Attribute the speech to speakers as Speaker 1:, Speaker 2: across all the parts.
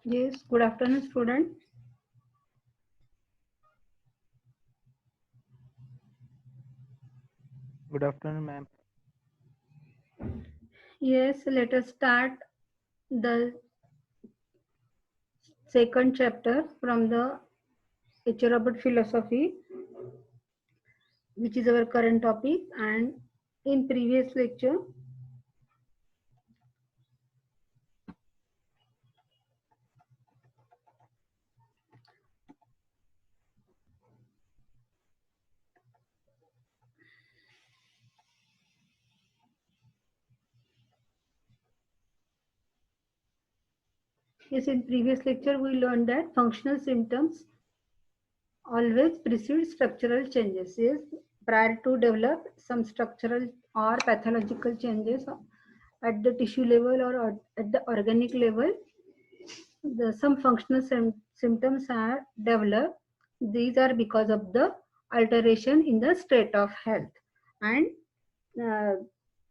Speaker 1: Yes, good afternoon, student.
Speaker 2: Good afternoon, ma'am.
Speaker 1: Yes, let us start the second chapter from the Lecture about Philosophy, which is our current topic. And in previous lecture, we learned that functional symptoms always precede structural changes. Yes, prior to develop some structural or pathological changes at the tissue level or at the organic level, some functional symptoms are developed. These are because of the alteration in the state of health, and uh,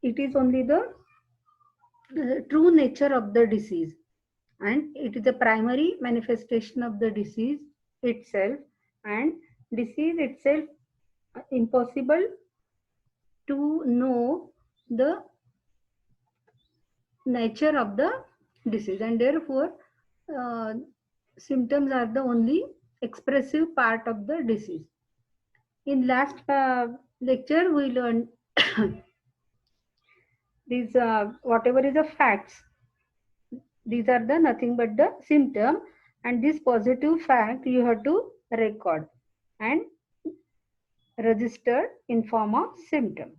Speaker 1: it is only the true nature of the disease, and it is the primary manifestation of the disease itself, and disease itself impossible to know the nature of the disease, and therefore uh, symptoms are the only expressive part of the disease. In last lecture we learned these whatever is the facts, these are the nothing but the symptom, and this positive fact you have to record and register in form of symptom.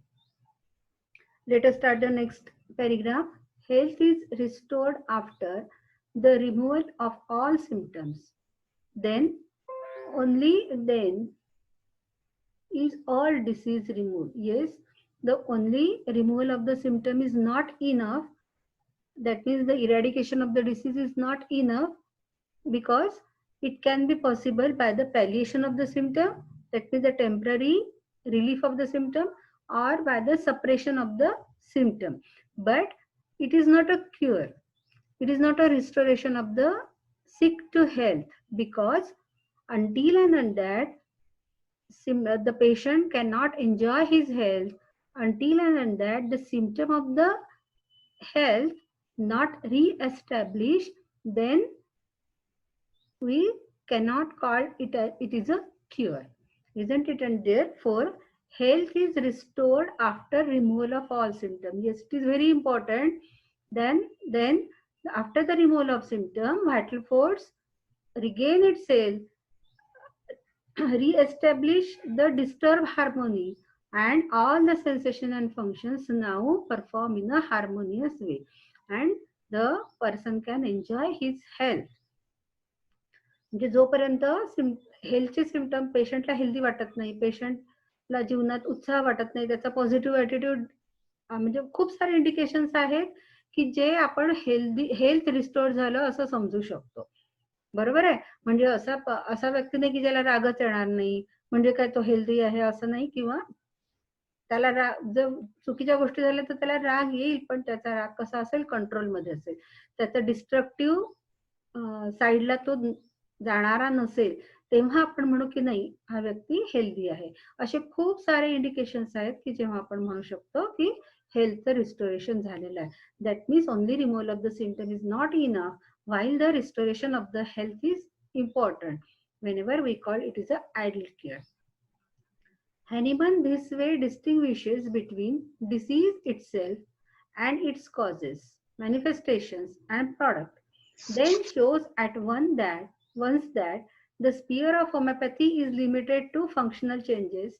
Speaker 1: Let us start the next paragraph. Health is restored after the removal of all symptoms. Then, only then, is all disease removed. Yes, the only removal of the symptom is not enough. That means the eradication of the disease is not enough, because it can be possible by the palliation of the symptom, that means the temporary relief of the symptom, or by the suppression of the symptom. But it is not a cure. It is not a restoration of the sick to health, because until and until the patient cannot enjoy his health, until and until the symptom of the health not re-established, then we cannot call it it is a cure, isn't it? And therefore health is restored after removal of all symptoms. Yes, it is very important. Then after the removal of symptom, vital force regain itself, re-establish the disturbed harmony, and all the sensation and functions now perform in a harmonious way, and the person can enjoy his health. म्हणजे जोपर्यंत हेल्थचे symptom पेशंटला healthy वाटत नाही, पेशंटला जीवनात उत्साह वाटत नाही, त्याचा पॉझिटिव्ह ॲटिट्यूड, म्हणजे खूप सारे इंडिकेशन्स आहेत की जे आपण हेल्थ रिस्टोर झालं असं समजू शकतो. बरोबर आहे? म्हणजे असा व्यक्ती नाही की ज्याला रागच येणार नाही, म्हणजे काय तो हेल्दी आहे असं नाही, किंवा त्याला जर चुकीच्या गोष्टी झाल्या तर त्याला राग येईल, पण त्याचा राग कसा असेल, कंट्रोलमध्ये असेल, त्याचा डिस्ट्रक्टिव्ह साईडला तो जाणारा नसेल, तेव्हा आपण म्हणू की नाही हा व्यक्ती हेल्दी आहे. असे खूप सारे इंडिकेशन्स आहेत की जेव्हा आपण म्हणू शकतो की हेल्थचं रिस्टोरेशन झालेलं आहे. That means only removal of the symptom is not enough, while the restoration of the health is important. Whenever we call it is a ideal cure. Hahnemann this way distinguishes between disease itself and its causes, manifestations, and product. Then shows at once that the sphere of homeopathy is limited to functional changes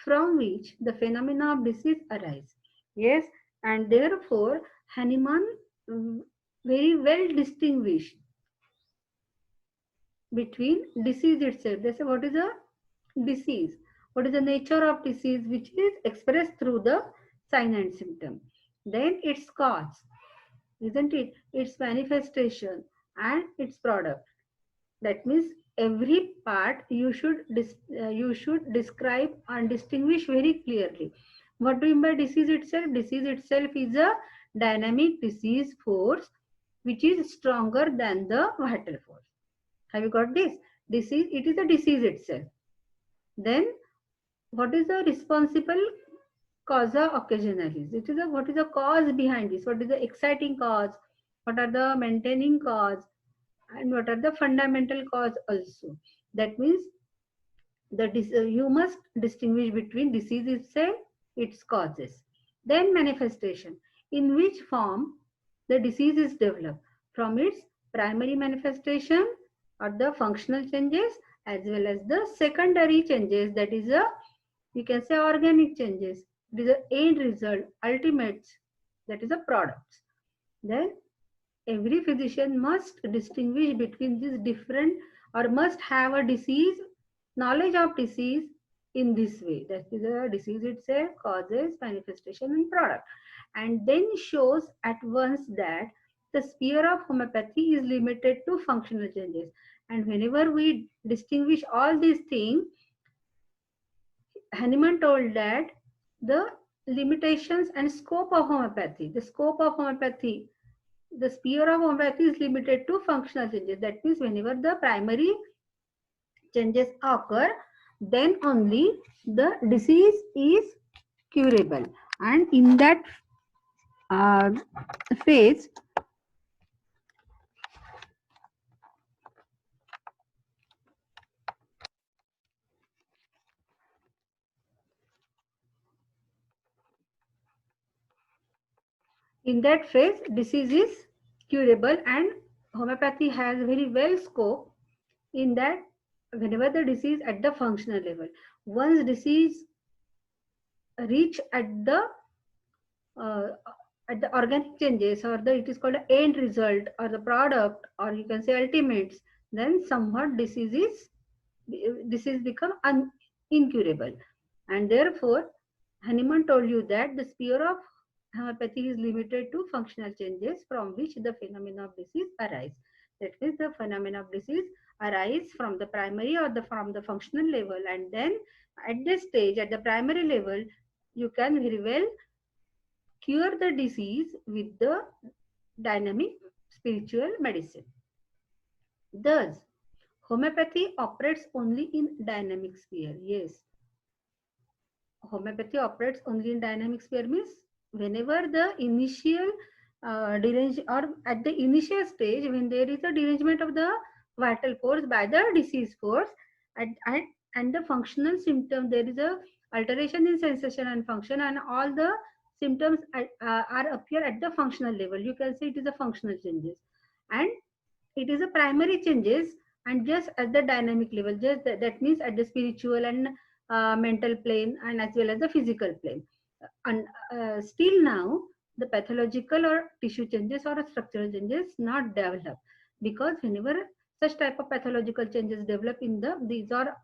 Speaker 1: from which the phenomena of disease arise. Yes, and therefore Hahnemann very well distinguished between disease itself. They say what is a disease. What is the nature of disease, which is expressed through the sign and symptom. Then its cause, isn't it? Its manifestation and its product. That means every part you should describe and distinguish very clearly. What do you mean by disease itself? Disease itself is a dynamic disease force which is stronger than the vital force. Have you got this? Disease, it is a disease itself. Then what is the responsible causa occasionalis? It is a, what is the cause behind this? What is the exciting cause? What are the maintaining cause? And what are the fundamental cause also? That means you must distinguish between disease itself, its causes. Then manifestation, in which form the disease is developed, from its primary manifestation or the functional changes, as well as the secondary changes, that is a, you can say, organic changes. It is the end result, ultimates, that is a product. Then every physician must distinguish between these different, or must have a disease, knowledge of disease in this way. That is a disease itself, causes, manifestation and product. And then shows at once that the sphere of homeopathy is limited to functional changes. And whenever we distinguish all these things, Hahnemann told that the limitations and scope of homeopathy, the sphere of homeopathy is limited to functional changes. That means whenever the primary changes occur, then only the disease is curable. And in that phase, disease is curable, and homeopathy has very well scope in that whenever the disease at the functional level. Once disease reach uh, at the organic changes, or the, it is called the end result or the product, or you can say ultimates, then somewhat disease become incurable. And therefore Hahnemann told you that the sphere of homeopathy is limited to functional changes from which the phenomena of disease arise. That means the phenomena of disease arise from the primary or from the functional level, and then at this stage, at the primary level, you can very well cure the disease with the dynamic spiritual medicine. Thus, homeopathy operates only in dynamic sphere. Yes, homeopathy operates only in dynamic sphere means whenever the initial or at the initial stage, when there is a derangement of the vital force by the disease force, and the functional symptom, there is a alteration in sensation and function, and all the symptoms are appear at the functional level. You can say it is a functional changes, and it is a primary changes, and just at the dynamic level, just that means at the spiritual and mental plane, and as well as the physical plane. And still now the pathological or tissue changes or structural changes not develop, because whenever such type of pathological changes develop in the, these are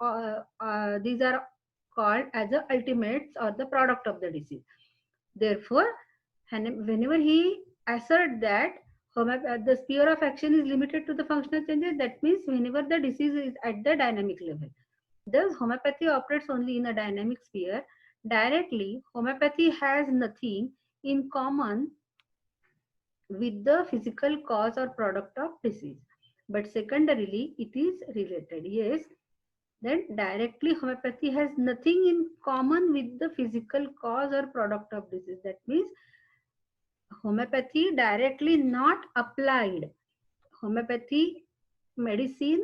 Speaker 1: called as the ultimates or the product of the disease. Therefore, whenever he assert that the sphere of action is limited to the functional changes, that means whenever the disease is at the dynamic level. Thus, homeopathy operates only in a dynamic sphere. Directly, homeopathy has nothing in common with the physical cause or product of disease. But secondarily, it is related. Yes, then directly homeopathy has nothing in common with the physical cause or product of disease. That means homeopathy directly not applied. Homeopathy medicine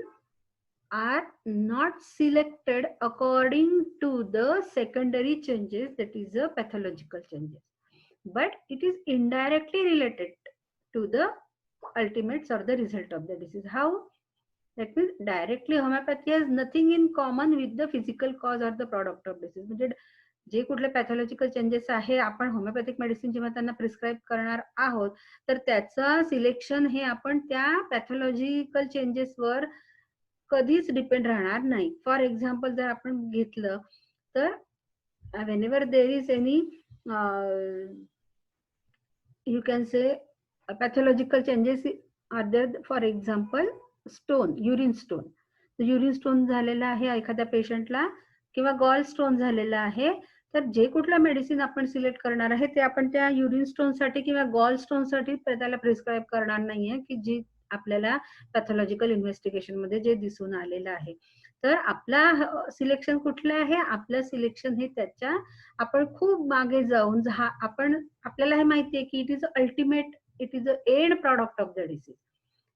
Speaker 1: are not selected according to the secondary changes, that is the pathological changes, but it is indirectly related to the ultimates or the result of the disease. How? That means directly homeopathy has nothing in common with the physical cause or the product of disease. म्हणजे जे कुठले pathological changes आहे, आपण homeopathic medicine जेव्हा त्यांना prescribe करणार आहोत, तर त्याचं सिलेक्शन हे आपण त्या पॅथॉलॉजिकल चेंजेसवर कधीच डिपेंड राहणार नाही. फॉर एक्झाम्पल जर आपण घेतलं तर whenever there is any you can say pathological changes are there, for example stone, urine stone. Urine stone झालेला आहे एखाद्या पेशंटला किंवा गॉल स्टोन झालेला आहे, तर जे कुठलं मेडिसिन आपण सिलेक्ट करणार आहे ते आपण त्या युरिन स्टोन साठी किंवा गॉल स्टोन साठी त्याला प्रिस्क्राईब करणार नाहीये की जी आपल्याला पॅथॉलॉजिकल इन्व्हेस्टिगेशन मध्ये जे दिसून आलेलं आहे. तर आपला सिलेक्शन कुठलं आहे, आपलं सिलेक्शन हे त्याच्या आपण खूप मागे जाऊन आपण आपल्याला हे माहितीये की it is ultimate, it is a and product of the disease,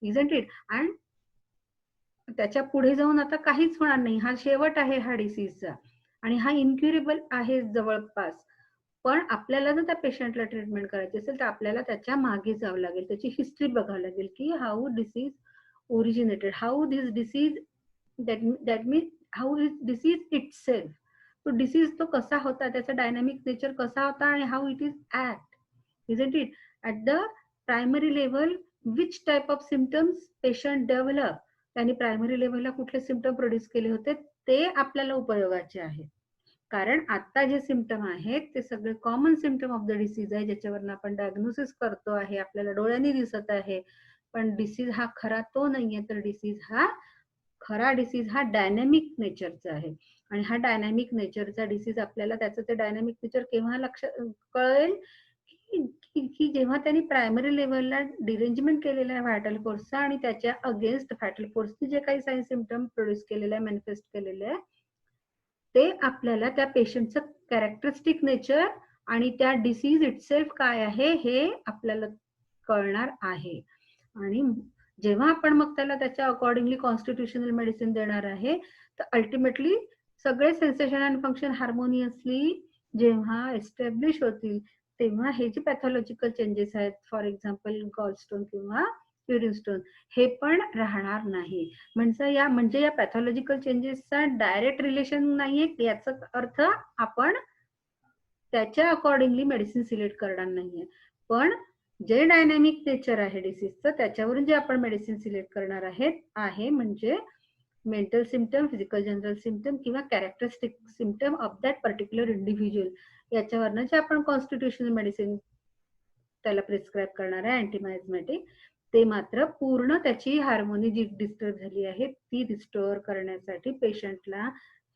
Speaker 1: isn't it. And त्याच्या पुढे जाऊन आता काहीच होणार नाही, हा शेवट आहे हा डिसीजचा आणि हा इन्क्युरेबल आहे जवळपास. पण आपल्याला जर त्या पेशंटला ट्रीटमेंट करायची असेल तर आपल्याला त्याच्या मागे जावं लागेल, त्याची हिस्ट्री बघावी लागेल की how disease originated, how this disease, that mean how is disease itself, तो डिसीज तो कसा होता, त्याचा डायनामिक नेचर कसा होता आणि how it is act, isn't it. At the primary level which type of symptoms patient develop, त्यांनी primary लेवलला कुठले सिम्पटम प्रोड्यूस केले होते ते आपल्याला उपयोगाचे आहे. कारण आता जे सिम्पटम आहेत ते सगळे common symptom of the disease आहे, ज्याच्यावर आपण डायग्नोसिस करतो आहे, आपल्याला डोळ्यांनी दिसत आहे. पण डिसीज हा खरा तो नाहीये, तर खरा डिसीज हा डायनॅमिक नेचरचा आहे. आणि हा डायनॅमिक नेचरचा डिसीज आपल्याला त्याचं ते डायनॅमिक नेचर केव्हा लक्षात कळेल की जेव्हा त्यांनी प्रायमरी लेवलला डिरेंजमेंट केलेला आहे व्हायटल फोर्सचा आणि त्याच्या अगेन्स्ट व्हायटल फोर्सने जे काही साईन सिम्पटम प्रोड्यूस केलेलं आहे, मॅनिफेस्ट केलेलं आहे, ते आपल्याला त्या पेशंटचं कॅरेक्टरिस्टिक नेचर आणि त्या डिसीज इटसेल्फ काय आहे हे आपल्याला कळणार आहे. आणि जेव्हा आपण मग त्याला त्याच्या अकॉर्डिंगली कॉन्स्टिट्युशनल मेडिसिन देणार आहे, तर अल्टिमेटली सगळे सेन्सेशन अँड फंक्शन हार्मोनियसली जेव्हा एस्टॅब्लिश होतील, तेव्हा हे जे पॅथॉलॉजिकल चेंजेस आहेत, फॉर एक्झाम्पल गॉलस्टोन किंवा युरिन स्टोन, हे पण राहणार नाही. म्हणजे या पॅथॉलॉजिकल चेंजेसचा डायरेक्ट रिलेशन नाहीये, याचा अर्थ आपण त्याच्या अकॉर्डिंगली मेडिसिन सिलेक्ट करणार नाहीये. पण जे डायनॅमिक नेचर आहे डिसीजचं त्याच्यावरून जे आपण मेडिसिन सिलेक्ट करणार आहे म्हणजे mental symptom, physical general symptom किंवा characteristic symptom of that particular individual, याच्यावरनं जे आपण कॉन्स्टिट्युशनल मेडिसिन त्याला प्रिस्क्राईब करणार आहे अँटीमायझमॅटिक, ते मात्र पूर्ण त्याची हार्मोनी जी डिस्टर्ब झाली आहे ती रिस्टोअर करण्यासाठी, पेशंटला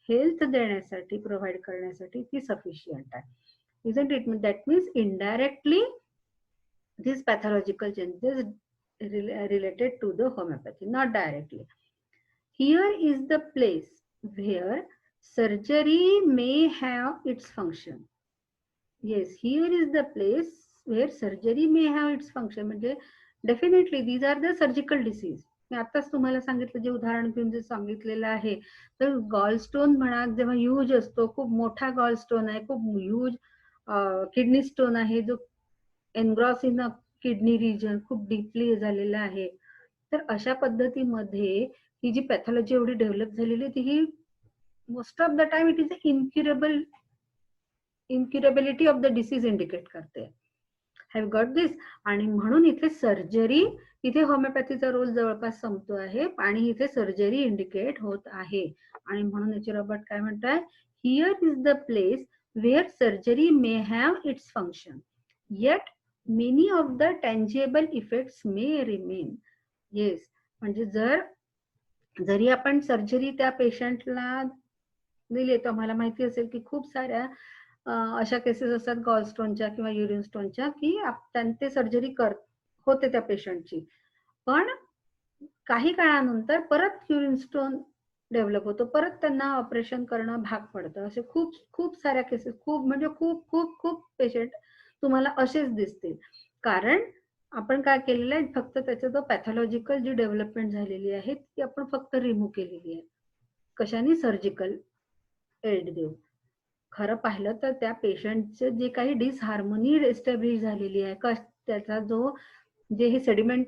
Speaker 1: हेल्थ देण्यासाठी, प्रोव्हाइड करण्यासाठी ती सफिशियंट आहे. Isn't it? That means indirectly these pathological changes related to the homeopathy, not directly. Here is the place where surgery may have its function. Yes, here is the place where surgery may have its function. म्हणजे definitely these are the surgical disease. मी आताच तुम्हाला सांगितलं, जे उदाहरण घेऊन जे सांगितलेलं आहे, तर gallstone म्हणा, जेव्हा ह्यूज असतो, खूप मोठा गॉलस्टोन आहे, खूप ह्यूज किडनी स्टोन आहे, जो एनग्रॉस इन किडनी रिजन खूप डीपली झालेला आहे, तर अशा पद्धतीमध्ये ही जी पॅथॉलॉजी एवढी डेव्हलप झालेली ती ही most of the time it is incurability of the disease indicate करते. Have got this. आणि म्हणून इथे सर्जरी, इथे होमिओपॅथीचा रोल जवळपास संपतो आहे आणि इथे सर्जरी इंडिकेट होत आहे. आणि म्हणून याचे रॉबर्ट काय म्हणताय, here is the place where surgery may have its function, yet many of the tangible effects may remain. Yes, म्हणजे जरी आपण सर्जरी त्या पेशंटला दिली, तर मला माहिती असेल की खूप साऱ्या अशा केसेस असतात गॉलस्टोनच्या किंवा युरिन स्टोनच्या की ते सर्जरी होते त्या पेशंटची, पण काही काळानंतर परत युरिन स्टोन डेव्हलप होतो, परत त्यांना ऑपरेशन करणं भाग पडतं. असे खूप साऱ्या केसेस, खूप पेशंट तुम्हाला असेच दिसतील. कारण आपण काय केलेलं आहे, फक्त त्याचा जो पॅथॉलॉजिकल जी डेव्हलपमेंट झालेली आहे ती आपण फक्त रिमूव्ह केलेली आहे. कशाने? सर्जिकल एड देऊ. खरं पाहिलं तर त्या पेशंटचं जे काही डिसहार्मोनी एस्टॅब्लिश झालेली आहे, त्याचा जे हे सेडिमेंट,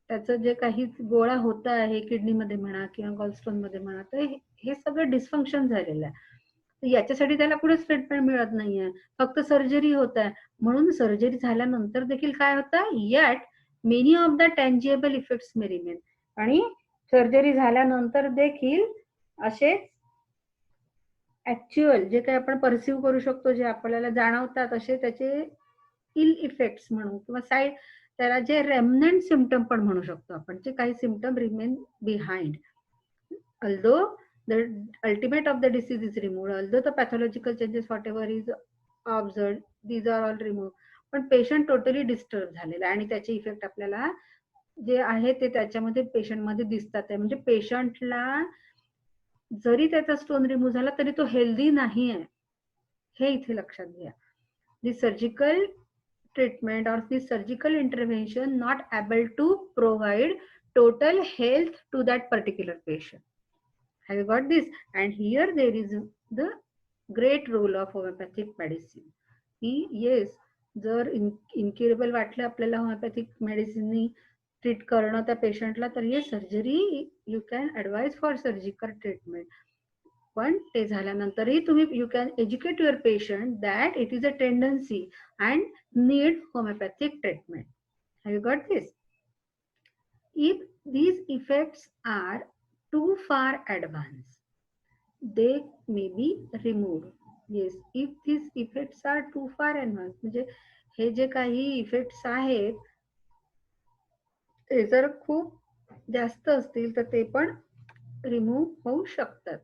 Speaker 1: त्याचं जे काही गोळा होत आहे किडनीमध्ये म्हणा किंवा गॉलस्टोन मध्ये म्हणा, तर हे सगळं डिस्फंक्शन झालेलं आहे. याच्यासाठी त्याला कुठेच ट्रीटमेंट मिळत नाहीये, फक्त सर्जरी होत आहे. म्हणून सर्जरी झाल्यानंतर देखील काय होतं, yet many of the tangible effects may remain. आणि सर्जरी झाल्यानंतर देखील असेच ऍक्च्युअल जे काही आपण परसिव्ह करू शकतो, जे आपल्याला जाणवतात, असे त्याचे इल इफेक्ट्स म्हणू किंवा साईड, त्याला जे रेमनंट सिम्पटम पण म्हणू शकतो आपण, जे काही symptom remain behind. Although the ultimate of the disease is removed, although the pathological changes whatever is observed, these are all removed, पण पेशंट टोटली डिस्टर्ब झालेला आहे आणि त्याचे इफेक्ट आपल्याला जे आहे ते त्याच्यामध्ये पेशंटमध्ये दिसतात आहे. म्हणजे पेशंटला जरी त्याचा स्टोन रिमूव्ह झाला तरी तो हेल्दी नाही आहे, हे इथे लक्षात घ्या. The surgical treatment or the surgical intervention not able to provide total health to that particular patient. Have you got this? And here there is the great role of homeopathic medicine. Yes, जर इनक्युरेबल वाटलं आपल्याला homeopathic मेडिसिननी treat करणं त्या पेशंटला, तर ये surgery you can advise for surgical treatment. पण ते झाल्यानंतरही तुम्ही you can educate your patient that it is a tendency and need homeopathic treatment. Have you got this? If these effects are too far advanced, they may be removed. Yes, if these effects are too far advanced, म्हणजे हे जे काही effects आहेत ते जर खूप जास्त असतील तर ते पण रिमूव्ह होऊ शकतात.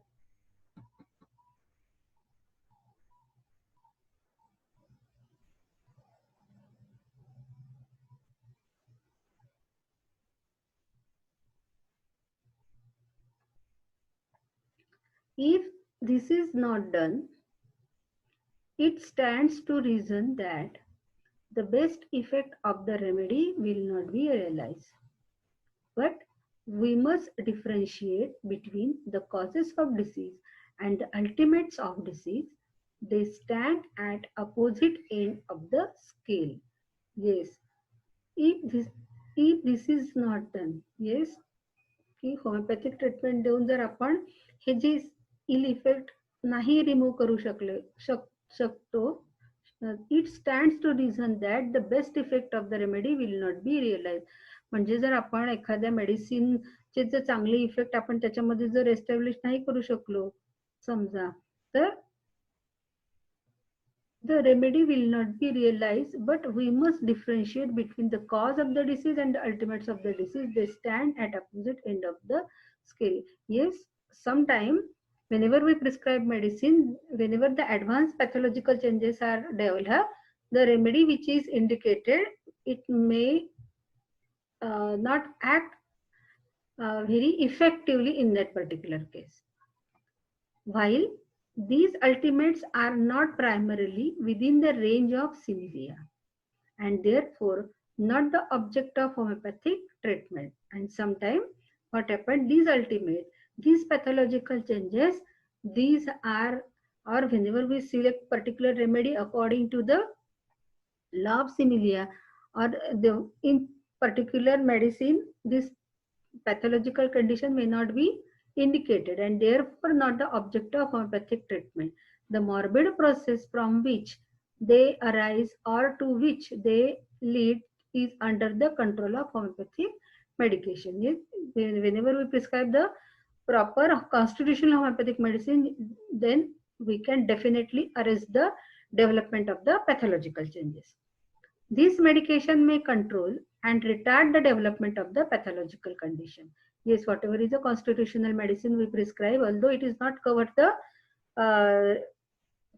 Speaker 1: If this is not done, it stands to reason that the best effect of the remedy will not be realized. But we must differentiate between the causes of disease and the ultimates of disease. They stand at opposite end of the scale. Yes, if this is not done, yes, की homeopathic treatment देऊन जर आपण हे जे इल effect नाही remove करू शकतो, it stands to reason that the best effect of the remedy will not be realise. म्हणजे जर आपण एखाद्या मेडिसिनचे जर चांगले इफेक्ट आपण त्याच्यामध्ये जर एस्टॅब्लिश नाही करू शकलो समजा, तर the remedy will not be realized. But we must differentiate between the cause of the disease and the ultimates of the disease. They stand at opposite end of the scale. Yes, sometime whenever we prescribe medicine, whenever the advanced pathological changes are developed, the remedy which is indicated, it may not act very effectively in that particular case. While these ultimates are not primarily within the range of similia and therefore not the object of homeopathic treatment. And sometimes what happened, these ultimate, these pathological changes, these are, or whenever we select particular remedy according to the law of similia, or the in particular medicine, this pathological condition may not be indicated and therefore not the object of homeopathic treatment. The morbid process from which they arise or to which they lead is under the control of homeopathic medication. Yes, whenever we prescribe the proper constitutional homeopathic medicine, then we can definitely arrest the development of the pathological changes. This medication may control and retard the development of the pathological condition. Yes, whatever is a constitutional medicine we prescribe, although it is not cover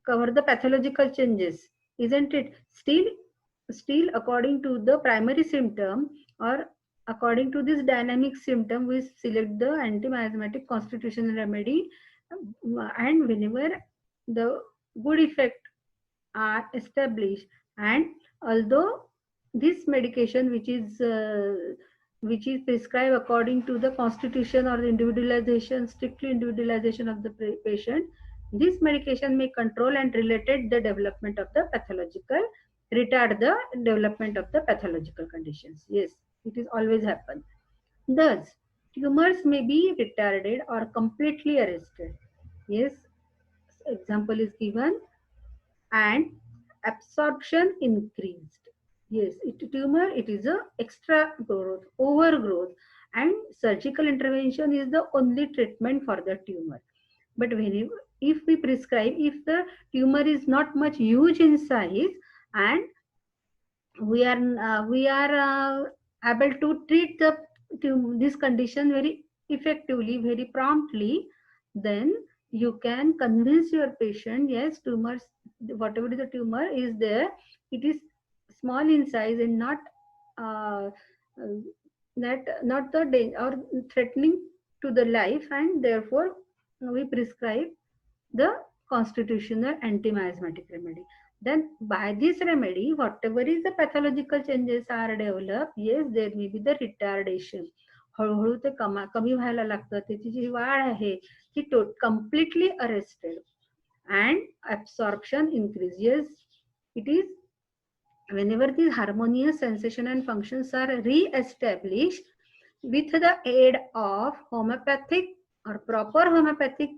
Speaker 1: the pathological changes, isn't it? Still according to the primary symptom or according to this dynamic symptom, we select the anti-miasmatic constitutional remedy, and whenever the good effect are established, and although this medication which is prescribed according to the constitution or the individualization, strictly individualization of the patient, this medication may control and related the development of the pathological, retard the development of the pathological conditions. Yes, it is always happen. Thus tumors may be retarded or completely arrested. Yes, example is given. And absorption increased. Yes, tumor, it is a extra growth, overgrowth, and surgical intervention is the only treatment for the tumor. But if we prescribe, if the tumor is not much huge in size, and we are able to treat this condition very effectively, very promptly, then you can convince your patient, yes, tumors, whatever the tumor is there, it is small in size and not uh, uh, not the or threatening to the life, and therefore we prescribe the constitutional anti-miasmatic remedy. Then by this remedy, whatever is the pathological changes are developed, yes, there may be the retardation. हळूहळू ते कमी व्हायला लागतं, त्याची जी वाढ आहे ती completely arrested, and absorption increase. Yes, it is whenever these harmonious sensation and functions are re-established with the aid of homeopathic or proper homeopathic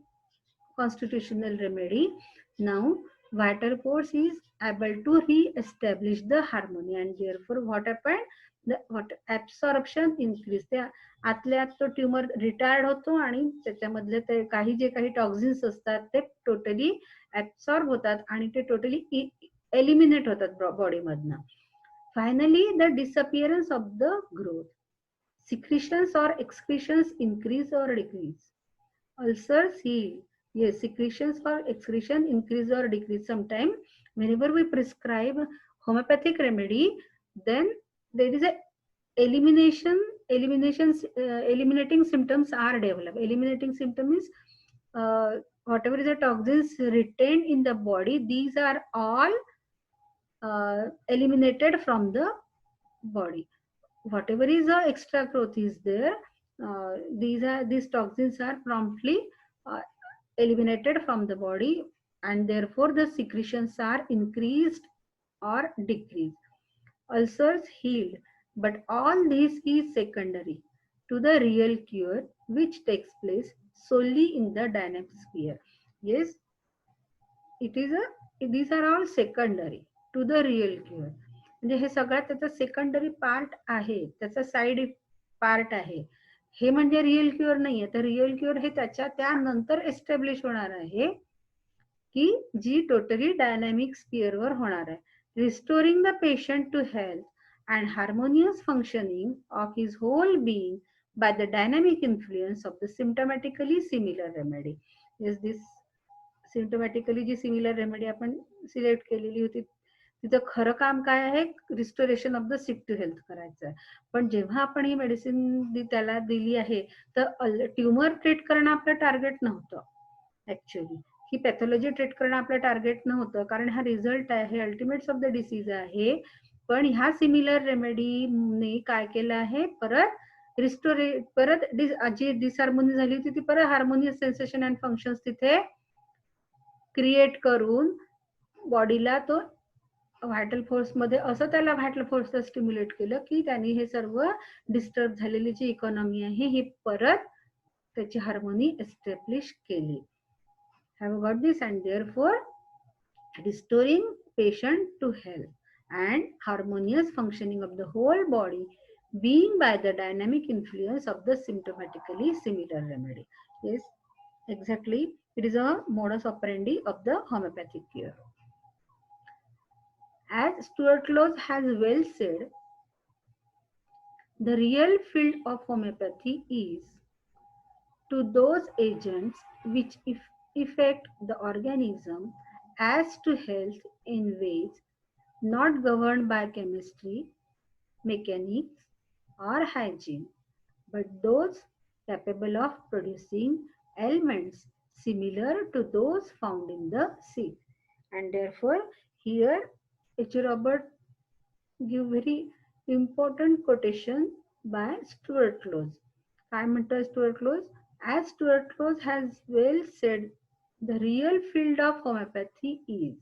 Speaker 1: constitutional remedy, now vital force is able to re-establish the harmony, and therefore what happened, the what absorption increase, त्या आतल्या तो tumour retired होतो आणि त्याच्यामधले ते काही जे काही toxins असतात ते टोटली ऍब्सॉर्ब होतात आणि ते टोटली एलिमिनेट होतात बॉडी मधनं. Finally the disappearance of the growth, secretions or excretions increase or decrease, ulcers heal. Yes, secretions or excretion increase or decrease. Sometime whenever we prescribe homeopathic remedy, then there is a eliminating symptoms are developed. Eliminating symptom is whatever is the toxins retained in the body, these are all eliminated from the body. Whatever is the extra growth is there, these toxins are promptly uh, eliminated from the body, and therefore the secretions are increased or decreased. Ulcers healed, but all this is secondary to the real cure, which takes place solely in the dynamic sphere. Yes, it is a, these are all secondary to the real cure. म्हणजे हे सगळ्यात त्याचा secondary part आहे, त्याचा side part आहे. हे म्हणजे real cure नाहीये. तर real cure हे त्यानंतर एस्टॅब्लिश होणार आहे, की जी टोटली डायनॅमिक स्पिअरवर होणार आहे. Restoring the patient to health and harmonious functioning of his whole being by the dynamic influence of the symptomatically similar remedy. Is this symptomatically जी सिमिलर रेमेडी आपण select केलेली होती, तिचं खरं काम काय आहे, restoration of the sick to health करायचं आहे. पण जेव्हा आपण ही मेडिसिन त्याला दिली आहे, तर ट्युमर ट्रीट करणं आपलं टार्गेट नव्हतं. ऍक्च्युअली ही पॅथॉलॉजी ट्रीट करणं आपलं टार्गेट नव्हतं, कारण हा रिझल्ट आहे, अल्टिमेट्स ऑफ द डिसीज आहे. पण ह्या सिमिलर रेमेडीने काय केलं आहे, परत जी डिसहार्मोनी झाली होती ती परत हार्मोनियस सेन्सेशन अँड फंक्शन्स तिथे क्रिएट करून बॉडीला तो व्हायटल फोर्स मध्ये असं त्याला व्हायटल फोर्स स्टिम्युलेट केलं की त्यांनी हे सर्व डिस्टर्ब झालेली जी इकॉनॉमी आहे ही परत त्याची हार्मोनी एस्टॅब्लिश केली. Have got this, and therefore restoring patient to health and harmonious functioning of the whole body being by the dynamic influence of the symptomatically similar remedy. Yes, exactly. It is a modus operandi of the homeopathic cure. As Stuart Laws has well said, the real field of homeopathy is to those agents which affect the organism as to health in ways not governed by chemistry, mechanics, or hygiene, but those capable of producing ailments similar to those found in the seed. And therefore, here H. Robert give very important quotation by Stuart Laws. काय म्हणतो Stuart Laws? As Stuart Laws has well said, the real field of homeopathy is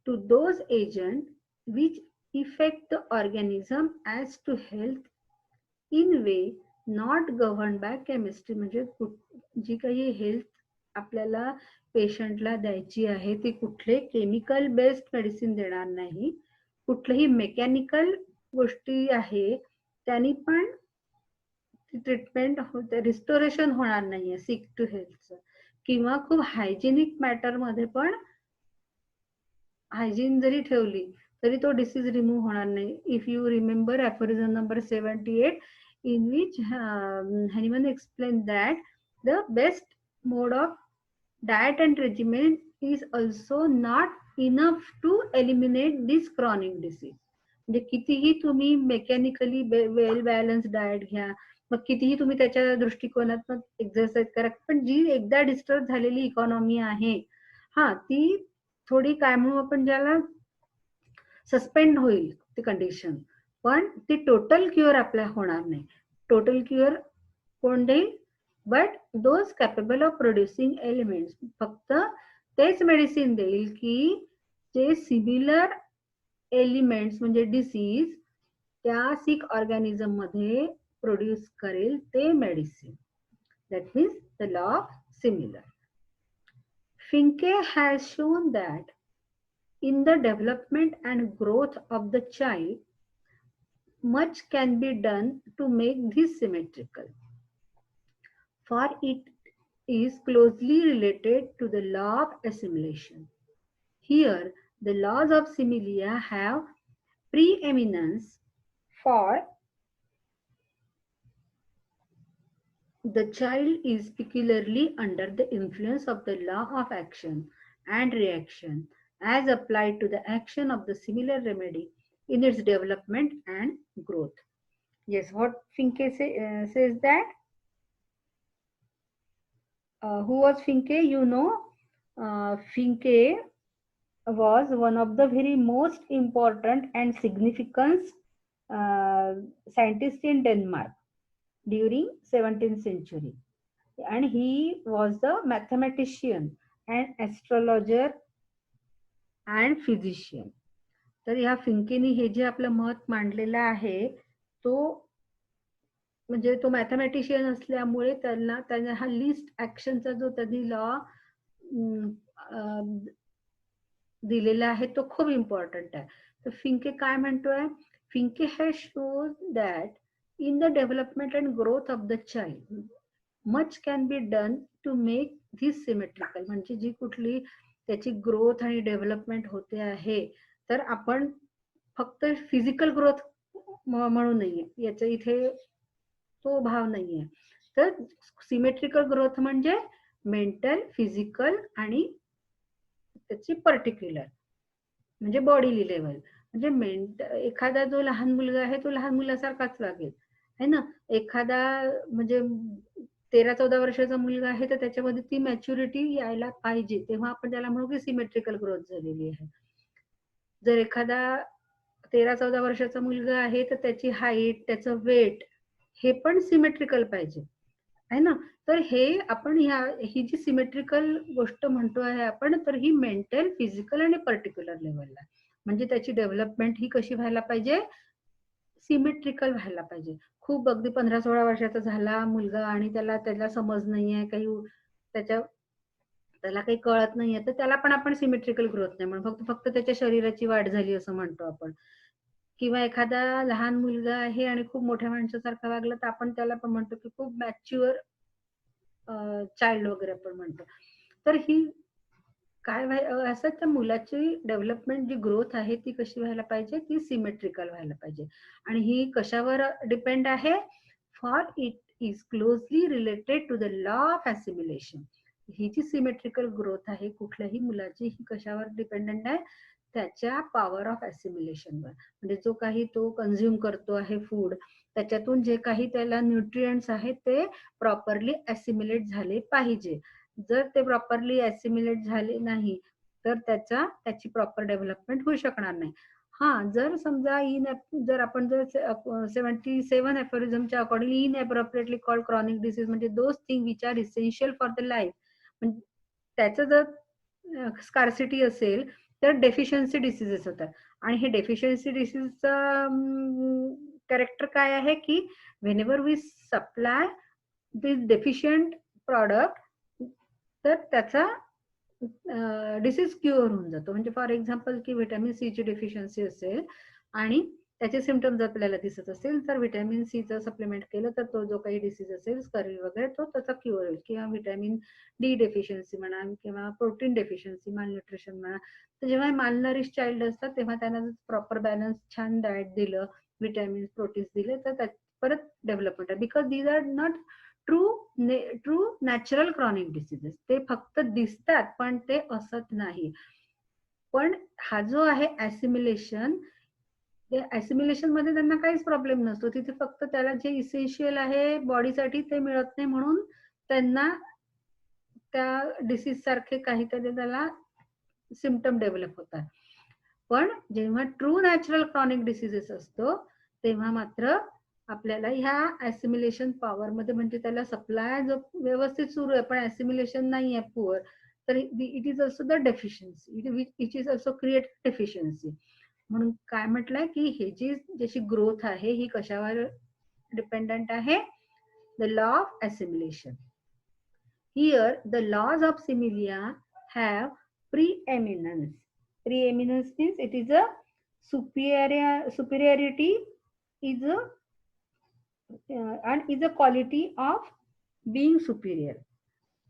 Speaker 1: to those agents which affect the organism as to health in way not governed by chemistry. म्हणजे जी काही health आपल्याला पेशंटला द्यायची आहे ती कुठले chemical based medicine देणार नाही, कुठलेही मेकॅनिकल गोष्टी आहे त्यांनी पण ट्रीटमेंट होते, रिस्टोरेशन होणार नाहीये सिक टू हेल्थचं. किंवा खूप हायजेनिक मॅटर मध्ये पण हायजीन जरी ठेवली तरी तो डिसीज रिमूव्ह होणार नाही. If you remember aphorism number 78 in which Hahnemann explained that the best mode of diet and regimen is also not enough to eliminate this chronic disease. म्हणजे कितीही तुम्ही मेकॅनिकली वेल बॅलन्स डाएट घ्या, मग कितीही तुम्ही त्याच्या दृष्टिकोनातून एक्सरसाइज करा, पण जी एकदा डिस्टर्ब झालेली इकॉनॉमी आहे, हा ती थोडी काय म्हणू आपण ज्याला सस्पेंड होईल ती कंडिशन, पण ती टोटल क्युअर आपल्या होणार नाही. टोटल क्युअर कोण देईल? But those capable of producing elements. फक्त तेच मेडिसिन देईल की जे सिमिलर एलिमेंट्स म्हणजे डिसीज त्या सिक ऑर्गॅनिझम मध्ये प्रोड्यूस करेल ते medicine. That means the law of similar. Finke has shown that in the development and growth of the child, much can be done to make this symmetrical, for it is closely related to the law of assimilation. Here, the laws of similia have preeminence, for the child is peculiarly under the influence of the law of action and reaction as applied to the action of the similar remedy in its development and growth. Yes, what Finke says that. Who was Finke? You know, Finke was one of the very most important and significant scientists in Denmark during 17th century. And he was the mathematician and astrologer and physician. तर ह्या फिंकेनी हे जे आपलं मत मांडलेलं आहे तो म्हणजे तो mathematician असल्यामुळे त्यांना हा लिस्ट ऍक्शनचा जो त्यांनी लॉ दिलेला आहे तो खूप इम्पॉर्टंट आहे. तर फिंके काय म्हणतोय? Finke has shown that in the development and growth of the child, much can be done to make this symmetrical. म्हणजे जी कुठली त्याची ग्रोथ आणि डेव्हलपमेंट होते आहे तर आपण फक्त फिजिकल ग्रोथ म्हणू नाहीये, याच्या इथे तो भाव नाहीये. तर सिमेट्रिकल ग्रोथ म्हणजे मेंटल, फिजिकल आणि त्याची पर्टिक्युलर म्हणजे बॉडी लेवल. म्हणजे एखादा जो लहान मुलगा आहे तो लहान मुलासारखाच वागेल है ना. एखादा म्हणजे 13-14 वर्षाचा मुलगा आहे तर त्याच्यामध्ये ती मॅच्युरिटी यायला पाहिजे, तेव्हा आपण त्याला म्हणू की सिमेट्रिकल ग्रोथ झालेली आहे. जर एखादा 13-14 वर्षाचा मुलगा आहे तर त्याची हाईट, त्याचं वेट हे पण सिमेट्रिकल पाहिजे है ना. तर हे आपण ही जी सिमेट्रिकल गोष्ट म्हणतो आहे आपण, तर ही मेंटल, फिजिकल आणि पर्टिक्युलर लेवलला, म्हणजे त्याची डेव्हलपमेंट ही कशी व्हायला पाहिजे? सिमेट्रिकल व्हायला पाहिजे. खूप अगदी 15-16 वर्षाचा झाला मुलगा आणि त्याला समज नाहीये, त्याला काही कळत नाहीये, तर त्याला पण आपण सिमेट्रिकल ग्रोथ नाही म्हणून, फक्त त्याच्या शरीराची वाढ झाली असं म्हणतो आपण. किंवा एखादा लहान मुलगा आहे आणि खूप मोठ्या माणसासारखा वागला तर आपण त्याला पण म्हणतो की खूप मॅच्युअर चाइल्ड वगैरे आपण म्हणतो. तर ही काय असं त्या मुलाची डेव्हलपमेंट जी ग्रोथ आहे ती कशी व्हायला पाहिजे? ती सिमेट्रिकल व्हायला पाहिजे. आणि ही कशावर डिपेंड आहे? For it is closely related to the law of assimilation. ही जी सिमेट्रिकल ग्रोथ आहे कुठल्याही मुलाची ही कशावर डिपेंडंट आहे? त्याच्या पॉवर ऑफ ॲसिमिलेशनवर. म्हणजे जो काही तो कन्झ्युम करतो आहे फूड, त्याच्यातून जे काही त्याला न्यूट्रिएंट्स आहेत ते प्रॉपरली ॲसिमिलेट झाले पाहिजे. जर ते प्रॉपरली ॲसिमिलेट झाले नाही तर त्याची प्रॉपर डेव्हलपमेंट होऊ शकणार नाही. हा, जर समजा जर आपण 77 ॲफोरिझमच्या according inappropriately called chronic disease म्हणजे those thing which are essential for the life, म्हणजे त्याचं जर स्कार्सिटी असेल तर डेफिशियन्सी डिसीजेस होतात. आणि हे डेफिशियन्सी डिसीजचं कॅरेक्टर काय आहे की whenever we supply this deficient product तर त्याचा डिसीज क्युअर होऊन जातो. म्हणजे फॉर एक्झाम्पल की व्हिटॅमिन सी ची डेफिशियन्सी असेल आणि त्याचे सिम्पटम्स आपल्याला दिसत असेल तर व्हिटॅमिन सीचं सप्लिमेंट केलं तर तो जो काही डिसीज असेल स्कर्वी वगैरे तो त्याचा क्युअर होईल. किंवा व्हिटॅमिन डी डेफिशियन्सी म्हणा किंवा प्रोटीन डेफिशियन्सी, मालन्यूट्रिशन म्हणा. तर जेव्हा मालनरिश चाइल्ड असतात तेव्हा त्यांना प्रॉपर बॅलन्स छान डाएट दिलं, व्हिटॅमिन्स प्रोटीन्स दिले तर परत डेव्हलपमेंट आहे. Because these are not true natural chronic diseases. ते फक्त दिसतात पण ते असत नाही. पण हा जो आहे ऍसिमिलेशन, ते ऍसिमिलेशन मध्ये त्यांना काहीच प्रॉब्लेम नसतो. तिथे फक्त त्याला जे इसेन्शियल आहे बॉडीसाठी ते मिळत नाही म्हणून त्यांना त्या डिसीज सारखे काहीतरी त्याला सिम्पटम डेव्हलप होतात. पण जेव्हा ट्रू नॅचरल क्रॉनिक डिसीजेस असतो तेव्हा मात्र आपल्याला ह्या ऍसिमिलेशन पॉवर मध्ये, म्हणजे त्याला सप्लाय जो व्यवस्थित सुरू आहे पण ऍसिमिलेशन नाही आहे पुअर, तर it is also the deficiency, it is also create deficiency. म्हणून काय म्हटलंय की हे जी जशी ग्रोथ आहे ही कशावर डिपेंडंट आहे? The law of assimilation. Here, the laws of similia have preeminence. Preeminence means it is a superiority is a and is a quality of being superior.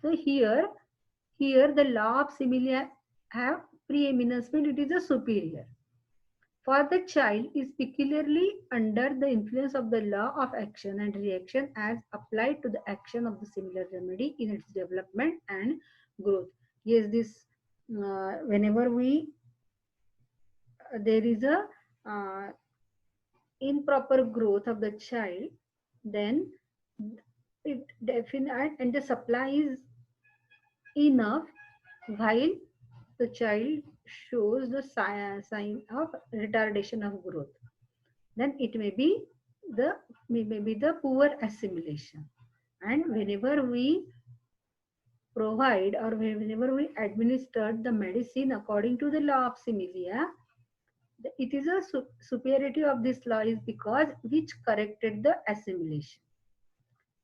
Speaker 1: So here the law of similia have preeminence means it is a superior. For the child is peculiarly under the influence of the law of action and reaction as applied to the action of the similar remedy in its development and growth. Yes, this whenever there is a improper growth of the child, then it definite and the supply is enough while the child shows the sign of retardation of growth, then it may be the poor assimilation. And whenever we provide or whenever we administer the medicine according to the law of similia, it is a superiority of this law is because which corrected the assimilation,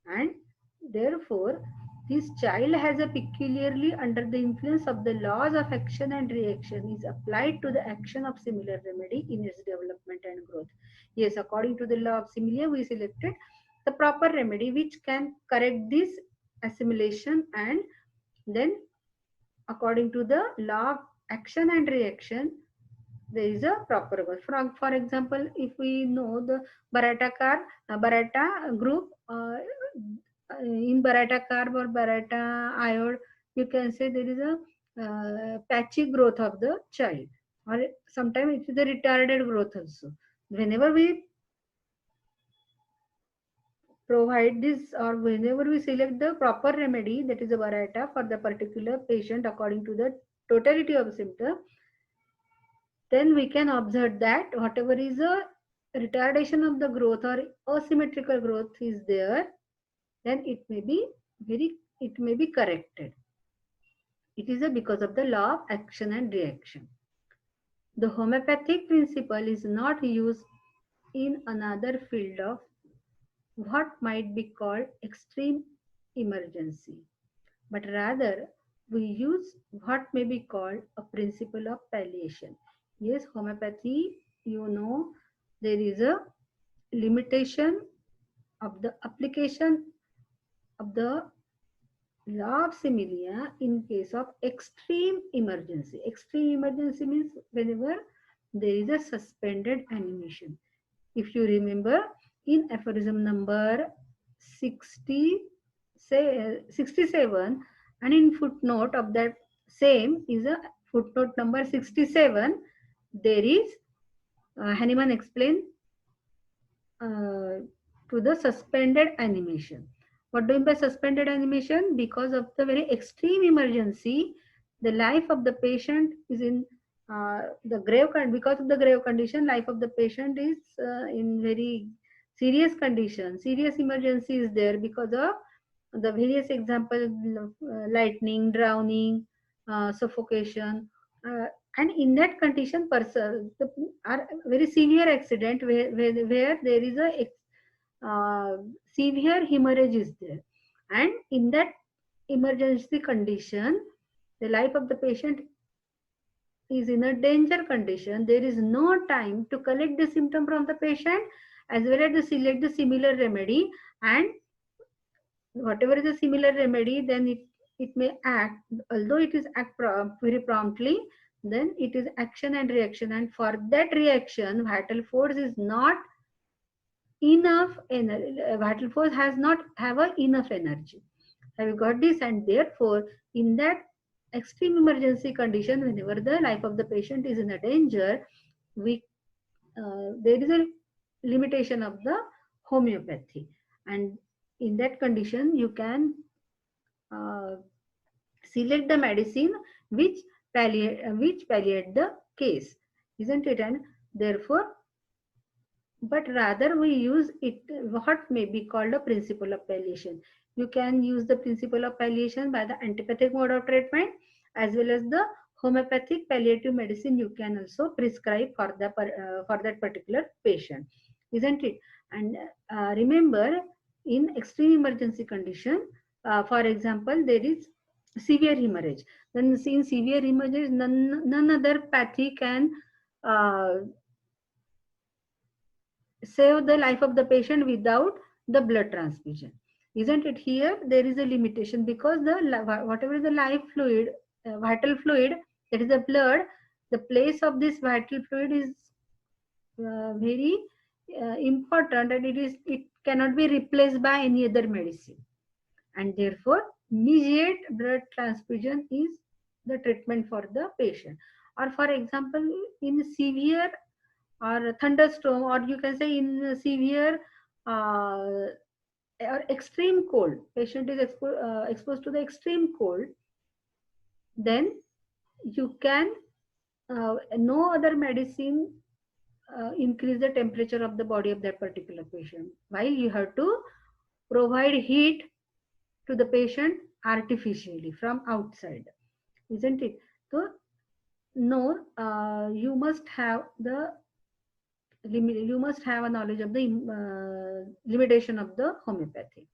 Speaker 1: and therefore this child has a peculiarly under the influence of the laws of action and reaction is applied to the action of similar remedy in its development and growth. Yes, according to the law of similia, we selected the proper remedy which can correct this assimilation, and then according to the law of action and reaction, there is a proper goal. For example, if we know the Barata group, in Barata carb or Barata iode, you can say there is a patchy growth of the child, or sometimes it is a retarded growth also. Whenever we provide this or whenever we select the proper remedy, that is a Barata for the particular patient according to the totality of symptom, then we can observe that whatever is a retardation of the growth or asymmetrical growth is there, then it may be corrected. It is because of the law of action and reaction. The homeopathic principle is not used in another field of what might be called extreme emergency, but rather we use what may be called a principle of palliation. Yes, homeopathy, there is a limitation of the application of the law of similia in case of extreme emergency. Extreme emergency means whenever there is a suspended animation. If you remember, in aphorism number 67 and in footnote of that same is a footnote number 67, there is Hahnemann explain to the suspended animation. What do you mean by suspended animation? Because of the very extreme emergency, the life of the patient is in the grave because of the grave condition, life of the patient is in very serious condition. Serious emergency is there because of the various examples, lightning, drowning, suffocation, and in that condition, person are very severe accident where there is a severe hemorrhage is there, and in that emergency condition, the life of the patient is in a danger condition, there is no time to collect the symptom from the patient as well as to select the similar remedy, and whatever is a similar remedy, then it may act, although it is very promptly, then it is action and reaction, and for that reaction vital force is not enough energy. Vital force has not have a enough energy. Have you got this? And therefore, in that extreme emergency condition, whenever the life of the patient is in a danger, we there is a limitation of the homeopathy, and in that condition, you can uh, select the medicine which palliate the case, isn't it? And therefore, but rather we use it what may be called a principle of palliation. You can use the principle of palliation by the antipathic mode of treatment as well as the homeopathic palliative medicine you can also prescribe for the for that particular patient, isn't it? And remember, in extreme emergency condition, for example, there is severe hemorrhage. Then in severe hemorrhage, none other pathy can uh, save the life of the patient without the blood transfusion, isn't it? Here there is a limitation because the whatever the life fluid, vital fluid, that is the blood, the place of this vital fluid is very important, and it cannot be replaced by any other medicine, and therefore immediate blood transfusion is the treatment for the patient. Or for example, in severe or thunderstorm, or you can say in severe uh, or extreme cold, patient is exposed to the extreme cold, then you can no other medicine increase the temperature of the body of that particular patient, while you have to provide heat to the patient artificially from outside, isn't it? So no, you must have the you must have a knowledge of the limitation of the homeopathy.